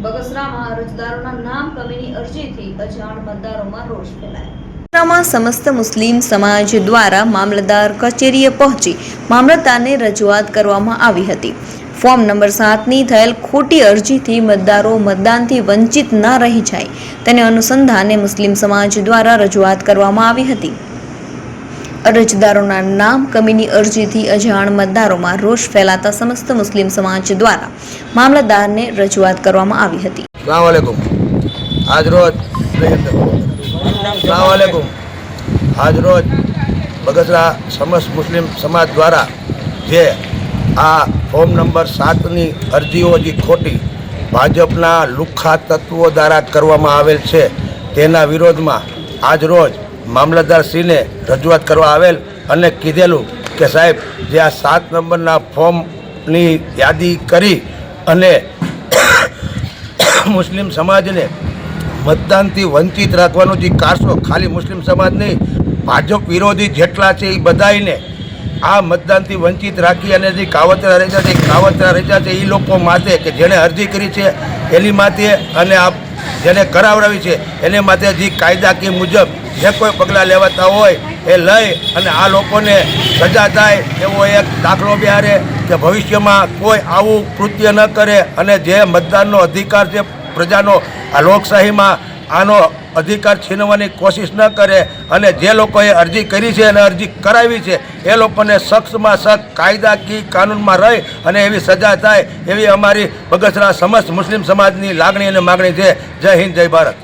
બગસરામાં અરજદારોના નામ કમીની અરજીથી અજાણ મતદારોમાં રોષ ફેલાયો। સમસ્ત મુસ્લિમ સમાજ દ્વારા મામલતદાર કચેરીએ પહોંચી મામલતદારને રજૂઆત કરવામાં આવી હતી। ફોર્મ નંબર 7ની થયેલ ખોટી અરજીથી મતદારો મતદાનથી વંચિત ન રહી જાય તેને અનુસંધાને મુસ્લિમ સમાજ દ્વારા રજૂઆત કરવામાં આવી હતી। અરજદારોના નામ કમીની અરજીથી અજાણ મતદારોમાં રોષ ફેલાતા સમસ્ત મુસ્લિમ સમાજ દ્વારા મામલતદારને રજૂઆત કરવામાં આવી હતી। આજરોજ બગસરા સમસ્ત મુસ્લિમ સમાજ દ્વારા જે આ ફોર્મ નંબર 7ની અરજીઓ જે ખોટી ભાજપના લુખ્ખા તત્વો દ્વારા કરવામાં આવેલ છે તેના વિરોધમાં આજરોજ મામલતદારશ્રીને રજૂઆત કરવા આવેલ અને કીધેલું કે સાહેબ જે આ 7 નંબરના ફોર્મની યાદી કરી અને મુસ્લિમ સમાજને મતદાનથી વંચિત રાખવાનું જે કારસો ખાલી મુસ્લિમ સમાજ નહીં ભાજપ વિરોધી જેટલા છે એ બધાને આ મતદાનથી વંચિત રાખી અને જે કાવતરા રચ્યા છે એ લોકો માટે કે જેણે અરજી કરી છે એની માટે અને આ જેને કરાવડાવી છે એને માટે જે કાયદાકીય મુજબ જે કોઈ પગલાં લેવાતા હોય એ લઈ અને આ લોકોને સજા થાય એવો એક દાખલો બિહારે કે ભવિષ્યમાં કોઈ આવું કૃત્ય ન કરે અને જે મતદાનનો અધિકાર છે પ્રજાનો આ લોકશાહીમાં આનો અધિકાર છીનવાની કોશિશ ન કરે અને જે લોકોએ અરજી કરી છે અને અરજી કરાવી છે એ લોકોને સખ્તમાં સખ્ત કાયદાકીય કાનૂનમાં રહી અને એવી સજા થાય એવી અમારી બગસરા સમસ્ત મુસ્લિમ સમાજની લાગણી અને માગણી છે। જય હિન્દ, જય ભારત।